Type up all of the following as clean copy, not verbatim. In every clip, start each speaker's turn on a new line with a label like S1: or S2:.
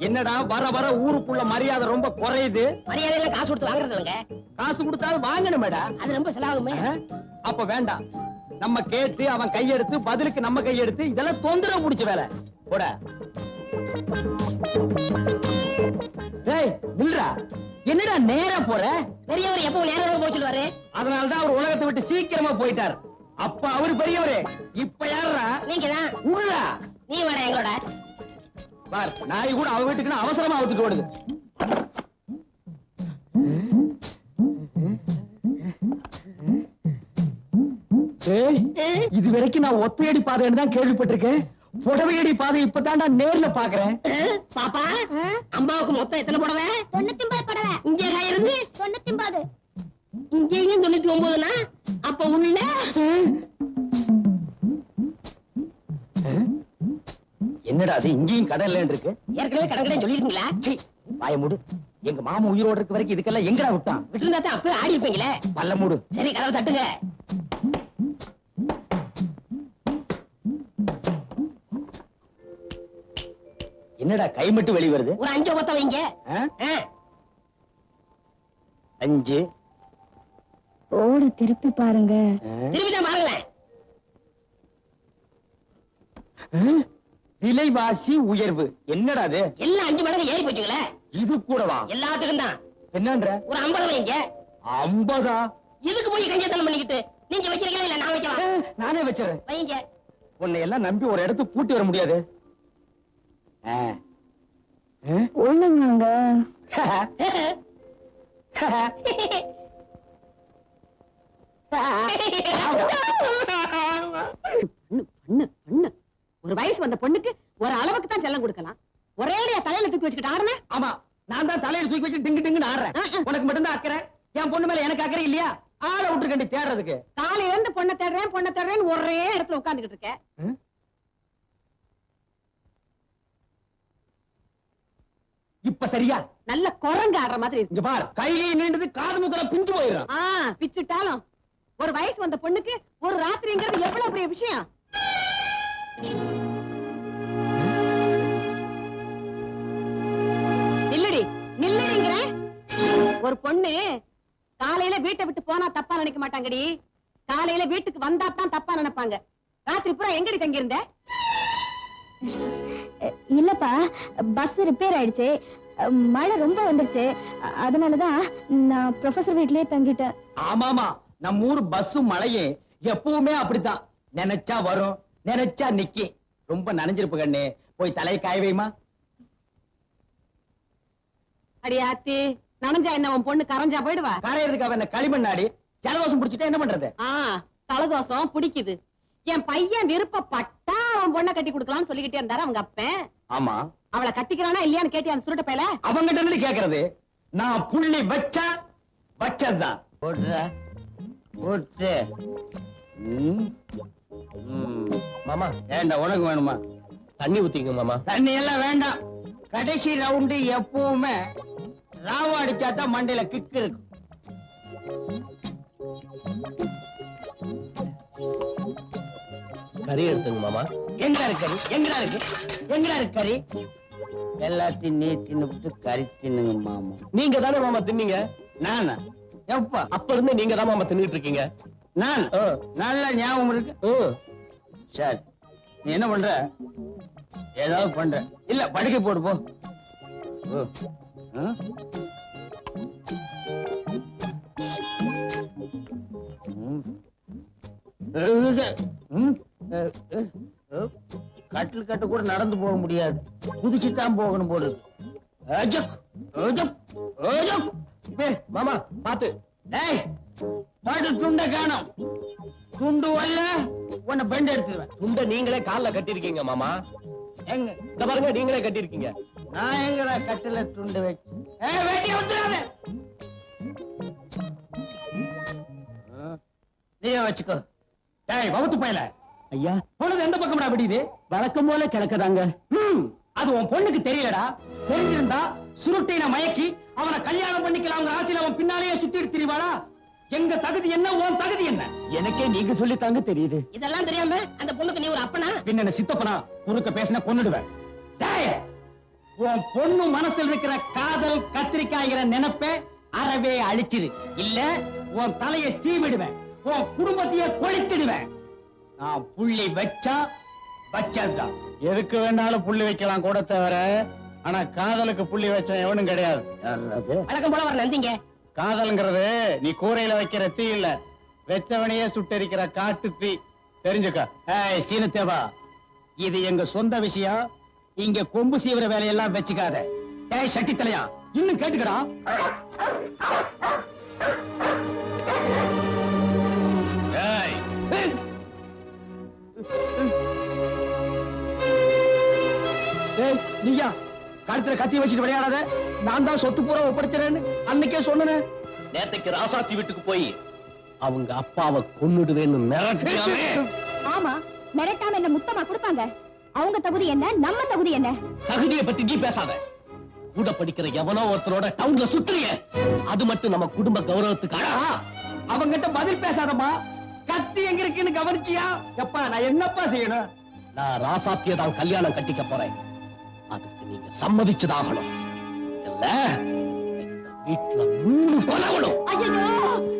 S1: என்னடா வர வர ஊருக்குள்ள மரியாதை ரொம்ப குறையுது.
S2: மரியாதையில காசு கொடுத்து வாங்குறதுங்க.
S1: காசு கொடுத்தாலும் வாங்கணுமேடா.
S2: அது ரொம்ப செலவாகுமே.
S1: அப்ப வேண்டாம். நம்ம கேட்டு அவன் கையெடுத்து பதிலுக்கு நம்ம கையெடுத்து இதெல்லாம் தொந்தரவு முடிச்ச வேலை. போட. டேய் நில்றா. என்னடா நேரா போற?
S2: பெரியவர் எப்பவும் நேரம் போய் சொல்லுவாரு.
S1: அதனாலதான் அவர் உலகத்தை விட்டு சீக்கிரமா போயிட்டார். அப்ப அவரு பெரியவரு. இப்ப யாரா?
S2: நீங்கதான்.
S1: உள்ளா
S2: நீ வர எங்களோட.
S1: பார் நாய் கூட அவ வீட்டுக்கு அவசரமா அவுத்துட்டு ஓடுது. இது வரைக்கும் நான் ஒத்தையடி பாதைன்னு தான் கேள்விப்பட்டிருக்கேன். புடவையடி பாதை இப்பதான் நான் நேர்ல பாக்குறேன்.
S2: பாப்பா அம்மாவுக்கு மொத்தம் எத்தனை புடவை?
S3: 99 புடவை.
S2: இங்கே இருந்து
S3: 99.
S2: இங்கேயும் 99னா அப்ப உள்ள
S1: என்னடா அது இங்கேயும் கடை இல்லன்னு இருக்கு?
S2: ஏற்கனவே கடை சொல்லிருக்கீங்களா?
S1: வாய மூடு. எங்க மாமா உயிரோடு இருக்க வரைக்கும் இதுக்கெல்லாம் எங்கடா விட்டான்?
S2: விட்டுருந்தா அப்ப ஆடி இருப்பீங்களே.
S1: பல்ல மூடு.
S2: சரி கதவை தட்டுங்க.
S1: என்னடா கை மட்டும் வெளி வருது?
S2: ஒரு 5 பத்த வைங்க.
S1: 5
S3: ஓட திருப்பி பாருங்க.
S2: திருப்பிதான் பாருங்களேன்.
S1: விலைவாசி உயர்வு. என்னடா அது?
S2: எல்லாம் 5 மடங்கு ஏறி போச்சுங்களே.
S1: இது கூடவா?
S2: எல்லாத்துக்கும் தான்.
S1: என்னன்ற?
S2: ஒரு 50 வைங்க.
S1: 50?
S2: இதுக்கு போய் கஞ்சத்தனம் பண்ணிக்கிட்டு நீங்க வைக்கிறீங்களா இல்ல நான் வைக்கவா?
S1: நானே வச்சுறேன்.
S2: வைங்க.
S1: உன்னை எல்லாம் நம்பி ஒரு இடத்துக்கு பூட்டி வர முடியாது.
S3: ஒண்ணுங்க.
S2: ஒரு வயசு வந்த பொண்ணுக்கு ஒரு அளவுக்கு தான் செல்லம் கொடுக்கலாம். ஒரேடியா தலையில தூக்கி வச்சுக்கிட்டு ஆடுன.
S1: ஆமா நான் தான் தலையில தூக்கி வச்சு டிங்கு டிங்குன்னு ஆடுறேன். உனக்கு மட்டும் தான் அக்கறை. என் பொண்ணு மேல எனக்கு அக்கறை இல்லையா? ஆளை விட்டுருக்கண்டி தேடுறதுக்கு.
S2: காலையில இருந்து பொண்ணை தேடுறேன்னு ஒரே இடத்துல உட்கார்ந்துகிட்டு இருக்க.
S1: இப்ப சரியா?
S2: நல்ல குரங்கு ஆடுற மாதிரி
S1: இங்க பார். கையை நீண்டது காது முதல்ல பிஞ்சு போயிடும்.
S2: பிச்சுட்டாலும் ஒரு வயசு வந்த பொண்ணுக்கு ஒரு ராத்திரிங்கிறது எவ்வளவு பெரிய விஷயம். நில்லடிங்கிற ஒரு பொண்ணு காலையில வீட்டை விட்டு போனா தப்பா நினைக்க மாட்டாங்கடி. காலையில வீட்டுக்கு வந்தா தான் தப்பா நினைப்பாங்க. ராத்திரி பூரா எங்கடி தங்கியிருந்த?
S3: இல்லப்பா பஸ் ரிப்பேர் ஆயிடுச்சு. மழை ரொம்ப வந்துருச்சு. அதனாலதான் நான் ப்ரொஃபசர் வீட்லயே தங்கிட்டேன்.
S1: ஆமாமா நம்ம ஊர் பஸ்ஸும் மழையே எப்பவுமே அப்படித்தான். நினைச்சா வரும், நினைச்சா நிக்கி. ரொம்ப நனைஞ்சிருப்பு கண்ணு. போய் தலையை காய வைமா.
S2: அடியாத்தி நனைஞ்சா என்ன உன் பொண்ணு கரைஞ்சா போயிடுவா?
S1: கரையறதுக்கு அவன் களிமண்ணாடி. ஜலதோஷம் பிடிச்சிட்டா என்ன பண்றது?
S2: தலதோஷம் பிடிக்குது. என் பையன் விருப்பப்பட்டா அவன் பொண்ணை கட்டி கொடுக்கலாம்னு சொல்லிக்கிட்டே இருந்தாரு அவங்க அப்பன்.
S1: ஆமா
S2: அவளை கட்டிக்கிறானா இல்லையான்னு கேட்டி அந்த சுருட்ட பையல
S1: அவங்கிட்ட இருந்து கேக்குறது. நான் புள்ளி வச்சா வச்சதுதான். போடுற போட்டு மாமா ஏண்டா உனக்கு வேணுமா? தண்ணி ஊத்திங்க மாமா. தண்ணி எல்லாம் வேண்டாம். கடைசி ரவுண்டு எப்பவுமே ராவ அடிச்சாதான் மண்டையில கிக்கு இருக்கு.
S4: கறி எடுத்துங்க மாமா.
S1: எங்க இருக்கு கறி? எங்கடா இருக்கு? எங்கடா இருக்கு கறி? எல்லாத்தையும் நீ தின்னு கறி தின்னுங்க மாமா.
S4: நீங்க தானே மாமா தின்னீங்க?
S1: நானா? எப்ப?
S4: அப்ப இருந்து நீங்க தான் மாமா தின்னுட்டு இருக்கீங்க.
S1: நான் நல்ல ஞாபகம் இருக்கு. சரி நீ என்ன பண்ற? ஏதாவது பண்ற இல்ல படுக்கை போடு போ. கட்டில் கட்டு கூட நடந்து போக முடியாது. குதிச்சுதான் போகணும் போடுது.
S4: மாமா பாத்து.
S1: துண்டை காணும். துண்டு வரல உன்னை பெண்ட் எடுத்துருவேன்.
S4: துண்டை நீங்களே கால்ல கட்டிருக்கீங்க மாமா.
S1: எங்க
S4: இந்த பாருங்க நீங்களே கட்டிருக்கீங்க.
S1: நான் எங்கடா கட்டில துண்டு வச்சு வேட்டிய விட்டுறாத. நீயே வச்சுக்கோ. டேய் வவுத்து பயல.
S4: ஐயா
S1: பொழுது எந்த பக்கம்டா விடியுது?
S4: வழக்கம் போல கிடக்குதாங்க.
S1: அது உன் பொண்ணுக்கு தெரியலடா. தெரிஞ்சிருந்தா சுருட்டின மயக்கி அவனை கல்யாணம் பண்ணிக்கலாம் ஆசையில அவன் பின்னாலேயே சுத்திட்டு திரிவாளா? எங்க தகுதி என்ன, உன் தகுதி என்ன?
S4: எனக்கே நீங்க சொல்லித்தாங்க தெரியுது.
S2: இதெல்லாம் தெரியாம அந்த பொண்ணுக்கு நீ ஒரு அப்பனா?
S1: பின்ன சித்தப்பனா? குறுக்க பேசின கொன்னுடுவேன். உன் பொண்ணு மனசுல இருக்கிற காதல் கத்திரிக்காய்ங்கிற நினைப்ப அறவே அழிச்சிரு. இல்ல உன் தலையை சீவிடுவேன், உன் குடும்பத்தையே கொளுத்திடுவேன். நான் புள்ளி வச்சா வச்சதுதான்.
S5: எதுக்கு வேணாலும் புள்ளி வைக்கலாம் கூட தவிர, ஆனா காதலுக்கு புள்ளி வச்ச எவனும் கிடையாது.
S2: வழக்கம் போல வர நந்திங்க.
S5: காதல்ங்கிறது நீ கூரையில வைக்கிற தீ இல்ல, வெச்சவனையே சுட்டெரிக்கிற காட்டு தீ. தெரிஞ்சுக்க.
S1: ஏய் சீனத்தேவா, இது எங்க சொந்த விஷயம். இங்க கொம்பு சீவிர வேலையெல்லாம் வச்சுக்காத. ஏய் சட்டி தலையா, இன்னும் கேட்டுக்கடா. நீயா கழுத்துல கத்தி வச்சுட்டு விளையாடாத. நான் தான் சொத்து பூரா ஒப்படைச்சிறேன்னு அன்னைக்கே சொன்னேன்.
S4: நேத்தைக்கு ராசாத்தி வீட்டுக்கு போய் அவங்க அப்பாவை கொன்னுடுவேன்னு மிரட்டியாமே.
S3: ஆமா, மிரட்டாம என்ன முத்தமா கொடுப்பாங்க? அவங்க தகுதி என்ன, நம்ம தகுதி என்ன?
S4: தகுதியை பத்தி நீ பேசாத. கூட படிக்கிற எவனோ ஒருத்தரோட டவுன்ல சுத்துறிய, அது மட்டும் நம்ம குடும்ப கௌரவத்துக்கு அழகா?
S1: அவங்கிட்ட பதில் பேசாதம்மா. கத்தி எங்க இருக்குன்னு கவனிச்சியா? எப்பா நான் என்னப்பா செய்யணும்?
S4: நான் ராசாத்திய தான் கல்யாணம் கட்டிக்க போறேன். அதுக்கு நீங்க சம்மதிச்சுதாகணும். இல்ல வீட்டுல 3 கொலைகளும்.
S2: ஐயோ,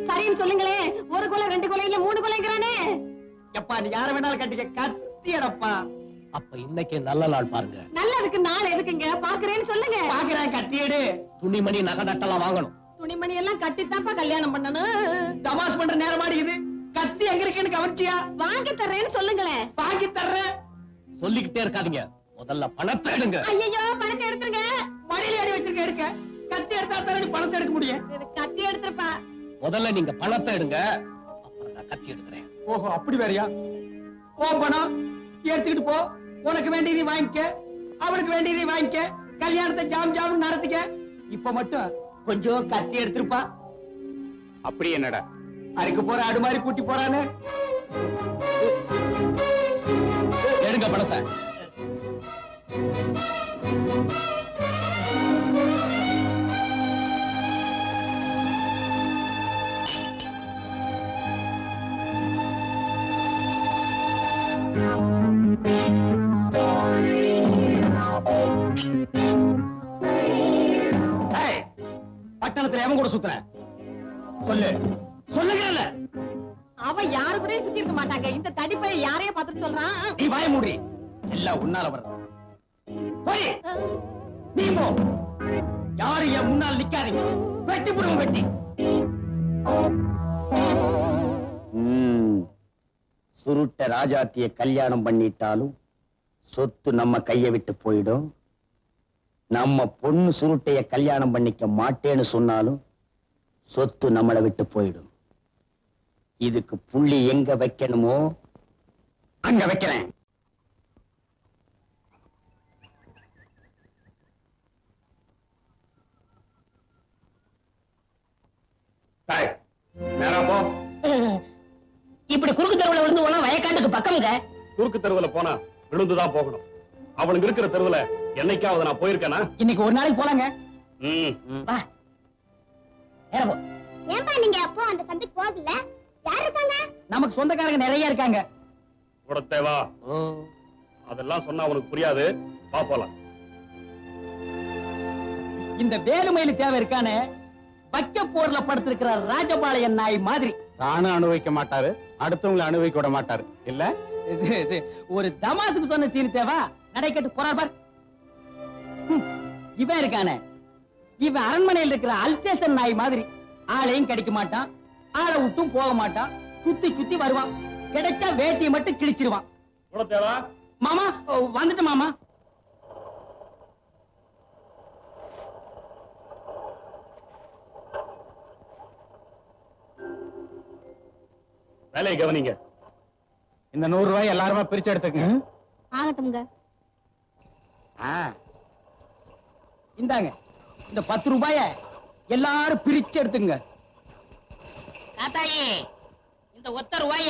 S2: சரின்னு சொல்லுங்களேன். 1 கொலை 2 கொலை இல்ல 3 கொலைங்கிறானே.
S1: எப்பா நீ யார வேணாலும் கட்டிக்க, கத்தி எடப்பா.
S4: அப்ப இன்னைக்கே நல்ல நாள் பாருங்க.
S2: நல்லதுக்கு நாள் எதுக்குங்க? பாக்குறேன்னு சொல்லுங்க.
S1: பாக்குறேன், கட்டியடு.
S4: துணிமணி நகை நட்டெல்லாம் வாங்கணும்.
S2: துணிமணி எல்லாம் கட்டித்தாப்பா கல்யாணம் பண்ணணும்.
S1: தமாஷ் பண்ற நேரமாடி இது. கத்தி எங்க இருக்குன்னு கவனிச்சியா?
S2: வாங்கி தர்றேன்னு சொல்லுங்களேன்.
S1: வாங்கி தர்றேன்.
S4: சொல்லிக்கிட்டே இருக்காதீங்க, முதல்ல பணத்தை எடுங்க.
S2: ஐயோ, பணத்தை எடுத்துருங்க.
S1: மடியில அடி வச்சிருக்க எடுக்க. கத்தி எடுத்தா தானே பணத்தை எடுக்க முடியும்.
S2: கத்தி எடுத்துருப்பா.
S4: முதல்ல நீங்க பணத்தை எடுங்க, அப்புறம் நான் கத்தி எடுக்கிறேன்.
S1: ஓஹோ, அப்படி வேறையா? ஓ பணம் எடுத்துக்கிட்டு போ. உனக்கு வேண்டியதை வாங்கிக்க, அவனுக்கு வேண்டியதை வாங்கிக்க. கல்யாணத்தை ஜாம் ஜாம் நடத்திக்க. இப்ப மட்டும் கொஞ்சம் கத்தி எடுத்திருப்பா.
S5: அப்படி என்னடா
S1: அதுக்கு போற ஆடு மாதிரி கூட்டி போறானு.
S4: எடுங்க பணத்தை.
S1: பட்டணத்துல எவன் கூட சுத்துற? சொல்லு, சொல்லுகிறல்ல.
S2: அவன் யாரு கூட சுத்தி இருக்க மாட்டாங்க. இந்த தடிப்பை யாரையும் பார்த்துட்டு சொல்றான்.
S1: நீ வாய மூடி. எல்லாம் உன்னால வர்றது. போய் நீ போ. யாரும் என் முன்னால் நிக்காதீங்க. வெட்டி புடுவோம், வெட்டி. சுருட்ட ராஜாத்திய கல்யாணம் பண்ணிட்டாலும் சொத்து நம்ம கைய விட்டு போயிடும். நம்ம பொண்ணு சுருட்டைய கல்யாணம் பண்ணிக்க மாட்டேன்னு சொன்னாலும் சொத்து நம்மளை விட்டு போயிடும். இதுக்கு புள்ளி எங்க வைக்கணுமோ அங்க வைக்கிறேன்.
S2: இப்படி குறுக்கு தெருவுல விழுந்து போனா வயக்காட்டுக்கு பக்கம்ங்க.
S5: குறுக்கு தெருவுல போனா விழுந்துதான் போகணும். அவனுக்கு இருக்கிற தெருவுல என்னைக்காவது நான் போயிருக்கேனா?
S1: இன்னைக்கு ஒரு நாளைக்கு போலாங்க.
S2: வா, ஏறப்போ.
S3: ஏன்பா நீங்க அப்போ அந்த சந்தைக்கு போகல? யார் இருக்காங்க?
S1: நமக்கு சொந்தக்காரங்க நிறைய இருக்காங்க.
S5: கூடத்தேவா, அதெல்லாம் சொன்னா அவனுக்கு புரியாது. வா போலாம்.
S1: இந்த வேலுமயிலு தேவை இருக்கானே, வைக்க போர்ல படுத்திருக்கிற ராஜபாளையன் நாய் மாதிரி.
S5: தானும் அனுபவிக்க மாட்டாரு, அடுத்தவங்களை அனுபவிக்க விட மாட்டாரு. இல்ல
S1: இது ஒரு தமாசுக்கு சொன்ன சீனி தேவா. நடைக்கட்டு போறார் பார். இவன் இருக்கானே, இவன் அரண்மனையில் இருக்கிற அல்சேஷன் நாய் மாதிரி. ஆளையும் கிடைக்க மாட்டான், ஆளை விட்டும் போக மாட்டான். சுத்தி சுத்தி வருவான். கிடைச்சா வேட்டியை மட்டும் கிழிச்சிருவான்.
S5: கூடத்தேவா,
S1: மாமா வந்துட்டு மாமா.
S5: வேலையை கவனிங்க. இந்த 100 ரூபாய் எல்லாருமே பிரிச்சு எடுத்துக்கங்க.
S3: ஆகட்டும்ங்க.
S1: இந்தாங்க, இந்த 10 ரூபாய எல்லாரும் பிரிச்சு எடுத்துங்க.
S2: தாத்தாயி, இந்த ஒத்த ரூபாய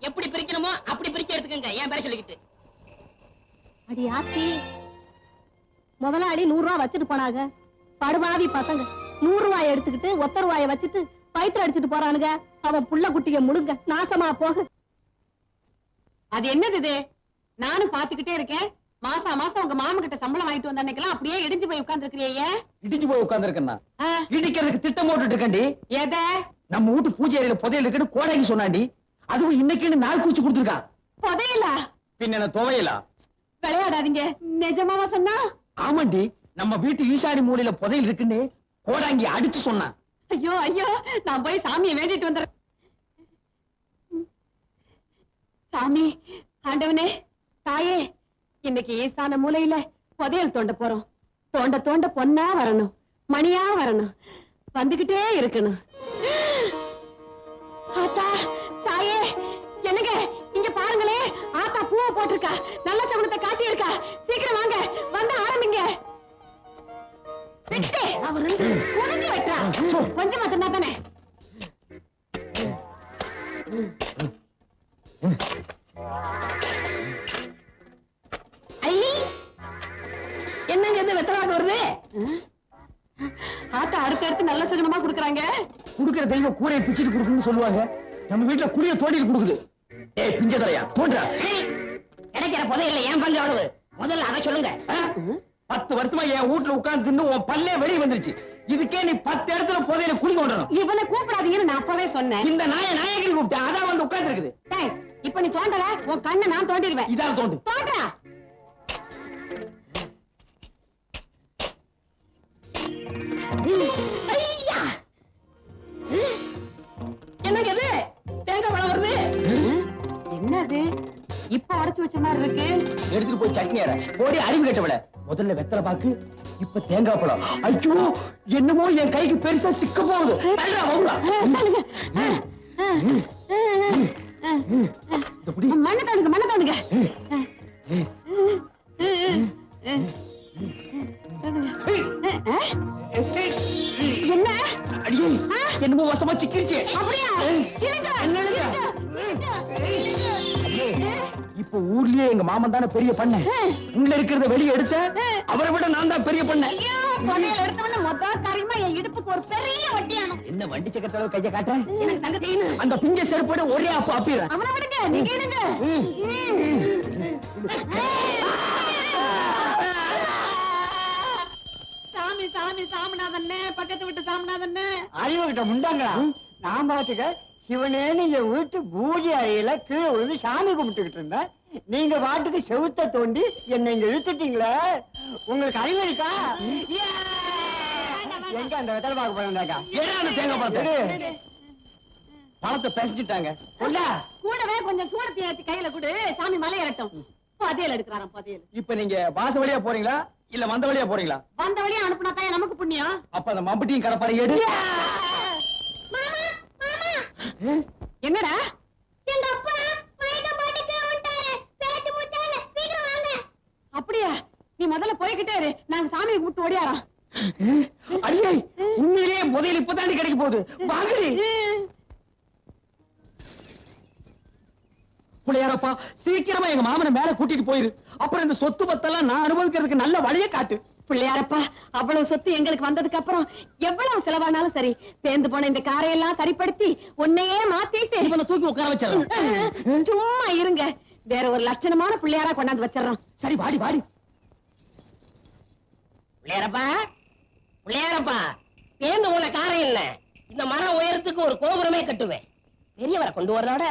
S2: எப்படி பிரிக்கணுமோ அப்படி பிரிச்சு எடுத்துக்கங்க. ஏன் பேர சொல்லிக்கிட்டு?
S3: அடி ஆத்தி, முதலாளி 100 ரூபாய் வச்சுட்டு போனாங்க. படுபாவி பசங்க 100 ரூபாய் எடுத்துக்கிட்டு ஒத்த ரூபாய வச்சுட்டு பயிற்று அடிச்சுட்டு போறானுங்க. அவன் புள்ள குட்டிய முழுங்க நாசமா போக.
S2: அது என்னது இது? நானும் பாத்துக்கிட்டே இருக்கேன். மாசம் மாசம் உங்க மாமன் கிட்ட சம்பளம் வாங்கிட்டு வந்த அன்னைக்கெல்லாம் அப்படியே இடிஞ்சு போய் உட்கார்ந்து இருக்கிறீங்க.
S1: இடிச்சு போய் உட்கார்ந்து இருக்கேன்னா இடிக்கிறதுக்கு திட்டம் போட்டுட்டு இருக்கேன்டி.
S2: எத?
S1: நம்ம வீட்டு பூஜை அறையில புதையல் இருக்குன்னு கோடைக்கு சொன்னாண்டி. அதுவும் இன்னைக்குன்னு நாள் குறிச்சு கொடுத்துருக்கான்.
S2: புதையலா?
S1: பின்ன என்ன துவையலா?
S2: விளையாடாதீங்க. நிஜமாவா சொன்னா?
S1: ஆமாண்டி, நம்ம வீட்டு ஈசாடி மூலையில புதையல் இருக்குன்னு கோடாங்கி அடிச்சு சொன்னான்.
S2: ஐயோ ஐயோ, நான் போய் சாமியை வேண்டிட்டு வந்துடுறேன். சாமி, ஆண்டவனே, தாயே, இன்னைக்கு ஈசான மூலையில புதையல் தோண்ட போறோம். தோண்ட தோண்ட பொன்னா வரணும், மணியா வரணும், வந்துகிட்டே இருக்கணும். ஆத்தா, தாயே, என்னங்க இங்க பாருங்களே, ஆத்தா பூவை போட்டிருக்கா, நல்ல சகுனத்தை காட்டி இருக்கா. சீக்கிரம் வாங்க, வந்து ஆரம்பிங்க. அவர் குனிஞ்சு வெட்டா, கொஞ்சமா சொன்னா தானே. என்னங்க இது வெத்தலாக வருது? ஆத்தா அடுத்தடுத்து நல்ல சகுனமா குடுக்கறாங்க.
S1: குடுக்கிற தெய்வம் கூரையை பிச்சுட்டு குடுக்குன்னு சொல்லுவாங்க. நம்ம வீட்டுல குடிய தோண்டிட்டு குடுக்குது. ஏய் பிஞ்சதலையா தோன்றா,
S2: கிடைக்கிற புதையல்ல ஏன் பங்கு அவ்வளவு? முதல்ல அதை சொல்லுங்க.
S1: 10 வருஷமா என் வீட்டுல உட்கார்ந்து தின்னு உன் பல்லே வெளியே வந்துருச்சு. இதுக்கே நீ 10 இடத்துல புதையல குடி தோண்டணும்.
S2: இவனை கூப்பிடாதீங்கன்னு நான் அப்பவே சொன்னேன்.
S1: இந்த நாயகரி கூப்பிட்டேன், அதான் வந்து உட்கார்ந்து இருக்குது.
S2: இப்ப நீ தோண்டல, உன் கண்ணை நான் தோண்டிடுவேன்.
S1: இதான் தோண்டு.
S2: தோண்டா. என்னங்க இது? தேங்காய் பழம் வருது. என்னது? இப்ப உடைச்சு வச்ச மாதிரி இருக்கு.
S1: எடுத்துட்டு போய் சட்னி அரை. போடி அறிவு கட்டவிட. முதல்ல வெத்தலை பாக்கு, இப்ப தேங்காய் பழம். ஐயோ, என்னமோ என் கைக்கு பெருசா சிக்க போகுது.
S2: மண்ணை தோணுங்க, மண்ணை தோணுங்க. என்ன?
S1: அடியே, என்னமோ வசமா சிக்கிருச்சு.
S2: அப்படியா?
S1: இப்ப ஊர்லயே எங்க மாமன் தானே பெரிய பண்ண. உள்ள இருக்கிறத வெளியே எடுத்த அவரை விட நான் தான் பெரிய பண்ண.
S2: எடுத்தவன மொத்த காரியமா என் இடுப்புக்கு ஒரு பெரிய வட்டியானோ.
S1: என்ன வண்டி சக்கரத்துல கைய காட்டுறேன்?
S2: எனக்கு தங்க செய்யணும்.
S1: அந்த பிஞ்ச செருப்போட ஒரே அப்ப அப்பிடுறேன்.
S2: அவனை விடுங்க, நீங்க எடுங்க. சாமி சாமி சாமிநாதன்னே, பக்கத்து விட்டு சாமிநாதன்னே.
S5: அறிவு கிட்ட முண்டாங்களா? நான் பாத்துக்க சிவனேன்னு என் வீட்டு பூஜை அறையில கீழே விழுந்து சாமி கும்பிட்டுக்கிட்டு இருந்தேன். நீங்க பாட்டுக்கு செவுத்த தோண்டி என்னை இங்க இழுத்துட்டீங்களே. உங்களுக்கு அறிவு இருக்கா? எங்க அந்த வெத்தலை பார்க்க போறாங்க?
S1: தேங்காய் பழத்தை பழத்தை பேசிட்டாங்க.
S2: கூடவே கொஞ்சம் சூடத்தை ஏத்தி கையில கொடு, சாமி மலையேறட்டும். புதையல் எடுக்கிறாராம், புதையல்.
S1: இப்ப நீங்க வாச வழியா போறீங்களா இல்ல வந்த வழியா போறீங்களா?
S2: வந்த வழியா அனுப்புனா தான் நமக்கு புண்ணியம்.
S1: அப்ப அந்த மம்பட்டியும் கடப்பாரு எடு.
S2: என்னடா?
S3: எங்க அப்பா மயக்க போட்டுட்டு வந்துட்டாரு. பேச்சு மூச்சால சீக்கிரம் வாங்க.
S2: அப்படியா? நீ முதல்ல போய்கிட்டே இரு, நாங்க சாமியை கூப்பிட்டு ஓடியாரோம்.
S1: அடியே, உண்மையிலேயே முதல் இப்பதாண்டி கிடைக்க போகுது. வாங்கடி புள்ளையாரப்பா, சீக்கிரமா எங்க மாமனை மேல கூட்டிட்டு போயிரு. அப்புறம் இந்த சொத்து பத்தெல்லாம் நான் அனுபவிக்கிறதுக்கு நல்ல வழியை காட்டு.
S2: பிள்ளையாரப்பா, அவ்வளவு சொத்து எங்களுக்கு வந்ததுக்கு அப்புறம் எவ்வளவு செலவானாலும் சரி, சேர்ந்து போன இந்த காரையெல்லாம் சரிப்படுத்தி உன்னையே மாத்திட்டு
S1: இவனை தூக்கி உட்கார வச்சிடறோம்.
S2: சும்மா இருங்க, வேற ஒரு லட்சணமான பிள்ளையாரா கொண்டாந்து வச்சிடறோம்.
S1: சரி வாடி வாடி.
S6: பிள்ளையாரப்பா, பிள்ளையாரப்பா, பேருந்து உள்ள காரம் இல்ல, இந்த மரம் உயரத்துக்கு ஒரு கோபுரமே கட்டுவேன். பெரியவரை கொண்டு வர்றோட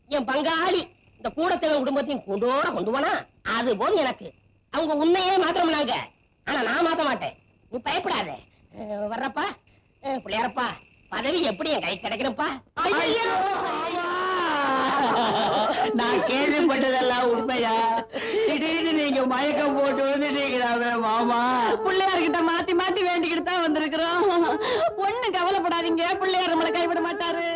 S6: என் பங்காளி இந்த கூடத்தேவன் குடும்பத்தையும் கொண்டு போனா அது போதும் எனக்கு. அவங்க உன்னையே மாத்திரம்னாங்க, ஆனா நான் மாத்த மாட்டேன். நீ பயப்படாத. வர்றப்பா பிள்ளையாரப்பா, பதவி எப்படி என் கை கிடைக்கிறப்பா?
S1: நான் கேள்விப்பட்டதெல்லாம் உண்மையா? திடீர்னு நீங்க மயக்கம் போட்டு வந்துட்டீங்களாவே மாமா.
S2: பிள்ளையார்கிட்ட மாத்தி மாத்தி வேண்டிக்கிட்டு தான் வந்திருக்கிறோம். ஒண்ணு கவலைப்படாதீங்க, பிள்ளையார் நம்மளை கைவிட மாட்டாரு.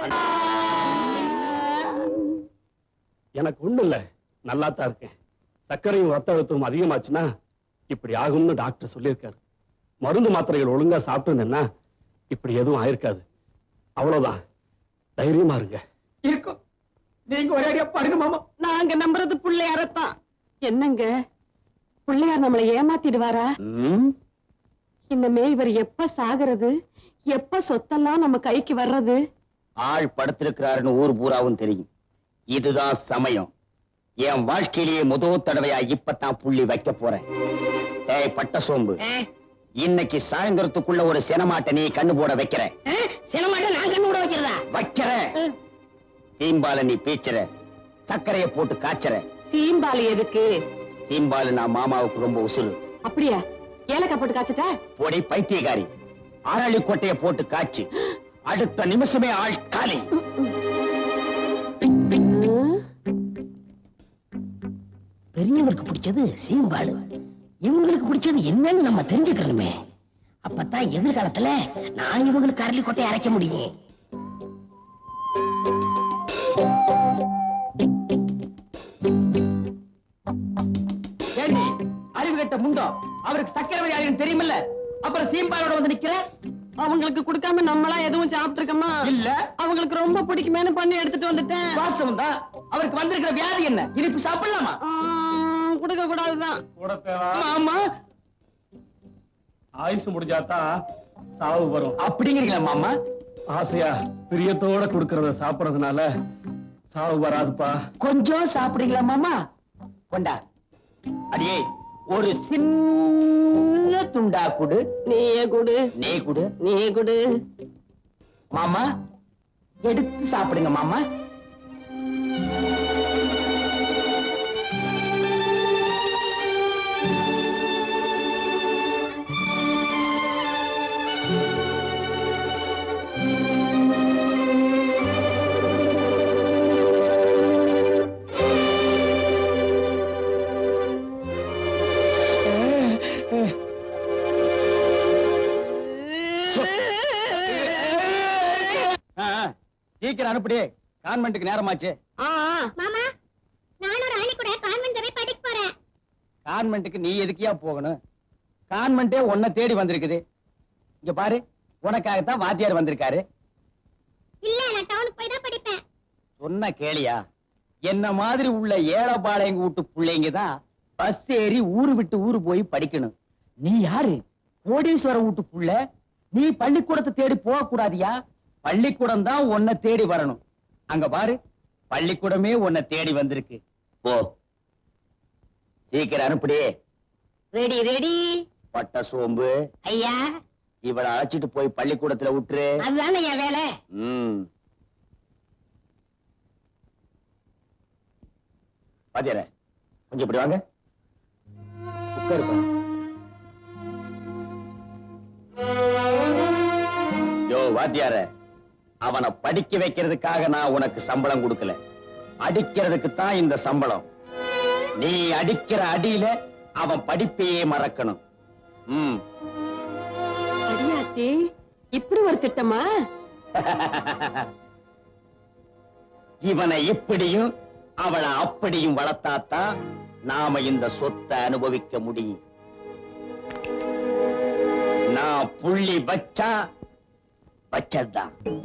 S7: எனக்கு ஒண்ணு இல்ல, நல்லாத்தான் இருக்கேன். சர்க்கரையும் ரத்த அழுத்தமும் அதிகமாச்சுன்னா இப்படி ஆகும்னு டாக்டர் சொல்லியிருக்காரு. மருந்து மாத்திரைகள் ஒழுங்கா சாப்பிட்டு இப்படி எதுவும் ஆயிருக்காது. அவ்வளவுதான், தைரியமா இருங்க.
S1: இருக்கும், நீங்க ஒரே அடியா பாருங்க மாமா.
S2: நாங்க நம்புறது பிள்ளையாரத்தான். என்னங்க, பிள்ளையார் நம்மளை ஏமாத்திடுவாரா? இனிமே இவர் எப்ப சாகிறது, எப்ப சொத்தெல்லாம் நம்ம கைக்கு வர்றது?
S5: ஆள் படுத்திருக்கிறாருன்னு ஊர் பூராவும் தெரியும். இதுதான் சமயம்.
S1: என் வாழ்க்கையிலேயே முதல் தடவையா இப்பதான் புள்ளி வைக்க போறேன். ஏய் பட்ட சோம்பு, இன்னைக்கு சாயந்தரத்துக்குள்ள ஒரு சினமாட்டை நீ கண்ணு போட வைக்கிற.
S6: சினமாட்ட நான் கண்ணு கூட வைக்கிறதா?
S1: வைக்கிற. தீம்பால நீ பீச்சுற, சர்க்கரைய போட்டு காய்ச்சற.
S2: தீம்பாலி எதுக்கு?
S1: தீம்பாலு நான் மாமாவுக்கு ரொம்ப உசுறு.
S2: அப்படியா? ஏலக்காய் போட்டு காய்ச்சிட்டா?
S1: போடி பைத்தியக்காரி, அரளி கொட்டைய போட்டு காய்ச்சி அடுத்த நிமிஷமே ஆள் காலி.
S6: பெரியவருக்கு பிடிச்சது சீம்பாடு, இவங்களுக்கு பிடிச்சது என்னன்னு நம்ம தெரிஞ்சுக்கணுமே. அப்பதான் எதிர்காலத்துல நான் இவங்களுக்கு அரளி கொட்டையை அரைக்க முடியும்.
S1: ஏண்டி அறிவு கட்ட முண்டோ, அவருக்கு சக்கரை வியாதின்னு தெரியுமில்ல, அப்புறம் சீம்பாலோட வந்து நிக்கிற?
S2: அவங்களுக்கு கொடுக்காம நம்மளா எதுவும் சாப்பிட்டுருக்கோமா?
S1: இல்ல,
S2: அவங்களுக்கு ரொம்ப பிடிக்குமேனு பண்ணி எடுத்துட்டு வந்துட்டேன்.
S1: வாஸ்தவம் தான். அவருக்கு வந்திருக்கிற வியாதி என்ன? இனிப்பு சாப்பிடலாமா?
S2: கொடுக்க கூடாதுதான்.
S1: ஆமா,
S7: ஆயுசு முடிஞ்சாதான் சாவு வரும்
S1: அப்படிங்கிறீங்களா மாமா?
S7: ஆசையா பிரியத்தோட கொடுக்கறத சாப்பிடறதுனால சாவு வராதுப்பா.
S1: கொஞ்சம் சாப்பிடுங்களா மாமா? கொண்டா. அடியே ஒரு சின்ன துண்டா குடு.
S2: நீயே குடு.
S1: நீ குடு.
S2: நீ குடு.
S1: மாமா எடுத்து சாப்பிடுங்க மாமா. சீக்கிரம் அனுப்பிடு, கான்வென்ட்டுக்கு நேரமாச்சு.
S3: மாமா, நானும் ராணி கூட கான்வென்ட் போய் படிக்க போறேன்.
S1: கான்வென்ட்டுக்கு நீ எதுக்கியா போகணும்? கான்வென்ட்டே உன்னை தேடி வந்திருக்குது. இங்க பாரு, உனக்காகத்தான் வாத்தியார் வந்திருக்காரு.
S3: இல்ல, நான் டவுனுக்கு போய் தான் படிப்பேன்.
S1: சொன்ன கேளியா? என்ன மாதிரி உள்ள ஏழபாளையங்க வீட்டு பிள்ளைங்க தான் பஸ் ஏறி ஊரு விட்டு ஊரு போய் படிக்கணும். நீ யாரு? கோடீஸ்வர வீட்டு புள்ள. நீ பள்ளிக்கூடத்தை தேடி போக கூடாதியா? பள்ளிக்கூடம் தான் உன்னை தேடி வரணும். அங்க பாரு, பள்ளிக்கூடமே உன்னை தேடி வந்திருக்கு. போ, சீக்கிரம் அனுப்பிடு.
S6: Ready ready.
S1: பட்ட சோம்பு,
S6: ஐயா,
S1: இவளை அழைச்சிட்டு போய் பள்ளிக்கூடத்துல விட்டுரு.
S6: அதுதானே என் வேலை.
S1: பாத்தியார, கொஞ்சம் இப்படி வாங்க. உட்காருப்பா. யோ வாத்தியார, அவனை படிக்க வைக்கிறதுக்காக நான் உனக்கு சம்பளம் கொடுக்கல, அடிக்கிறதுக்கு தான் இந்த சம்பளம். நீ அடிக்கிற அடியில அவன் படிப்பையே மறக்கணும்.
S2: அடியாத்தி, இப்படி ஒரு திட்டமா?
S1: இவனை இப்படியும் அவளை அப்படியும் வளர்த்தாத்தான் நாம இந்த சொத்தை அனுபவிக்க முடியும். நான் புள்ளி வச்சா வச்சதுதான்.